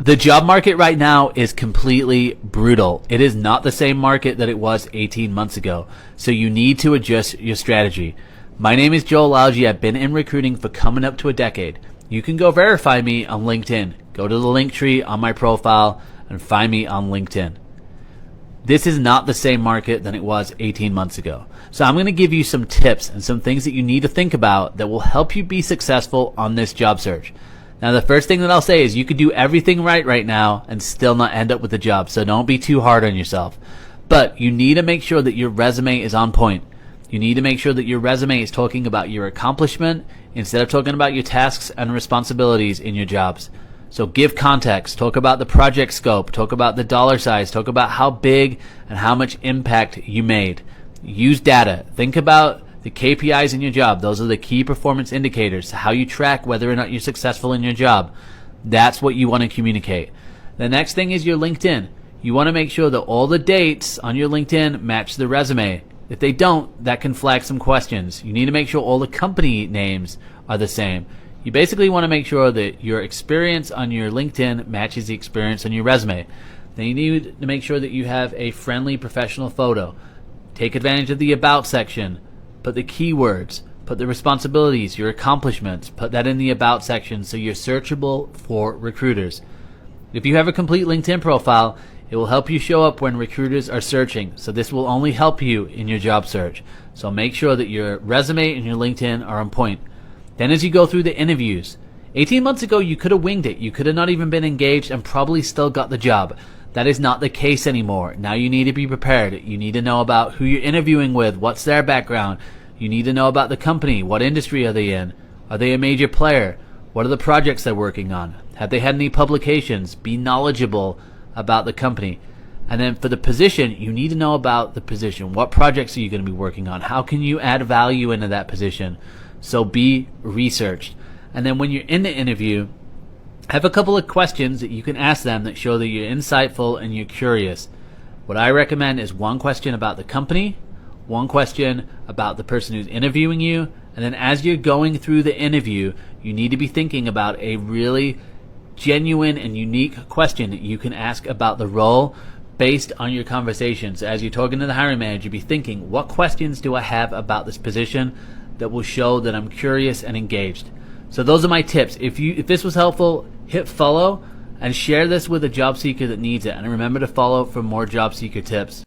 The job market right now is completely brutal. It is not the same market that it was 18 months ago. So you need to adjust your strategy. My name is Joel Alge. I've been in recruiting for coming up to a decade. You can go verify me on LinkedIn. Go to the link tree on my profile and find me on LinkedIn. This is not the same market than it was 18 months ago. So I'm going to give you some tips and some things that you need to think about that will help you be successful on this job search. Now, the first thing that I'll say is you could do everything right now and still not end up with a job. So don't be too hard on yourself. But you need to make sure that your resume is on point. You need to make sure that your resume is talking about your accomplishment instead of talking about your tasks and responsibilities in your jobs. So give context, talk about the project scope, talk about the dollar size, talk about how big and how much impact you made. Use data. Think about the KPIs in your job. Those are the key performance indicators, how you track whether or not you're successful in your job. That's what you want to communicate. The next thing is your LinkedIn. You want to make sure that all the dates on your LinkedIn match the resume. If they don't, that can flag some questions. You need to make sure all the company names are the same. You basically want to make sure that your experience on your LinkedIn matches the experience on your resume. Then you need to make sure that you have a friendly professional photo. Take advantage of the About section. Put the keywords, put the responsibilities, your accomplishments, put that in the About section so you're searchable for recruiters. If you have a complete LinkedIn profile, it will help you show up when recruiters are searching. So this will only help you in your job search. So make sure that your resume and your LinkedIn are on point. Then as you go through the interviews, 18 months ago you could have winged it. You could have not even been engaged and probably still got the job. That is not the case anymore. Now you need to be prepared. You need to know about who you're interviewing with, what's their background. You need to know about the company. What industry are they in? Are they a major player? What are the projects they're working on? Have they had any publications? Be knowledgeable about the company. And then for the position, you need to know about the position. What projects are you going to be working on? How can you add value into that position? So be researched. And then when you're in the interview, have a couple of questions that you can ask them that show that you're insightful and you're curious. What I recommend is one question about the company, one question about the person who's interviewing you, and then as you're going through the interview, you need to be thinking about a really genuine and unique question that you can ask about the role based on your conversations. As you're talking to the hiring manager, be thinking, what questions do I have about this position that will show that I'm curious and engaged? So those are my tips. If this was helpful, hit follow and share this with a job seeker that needs it. And remember to follow for more job seeker tips.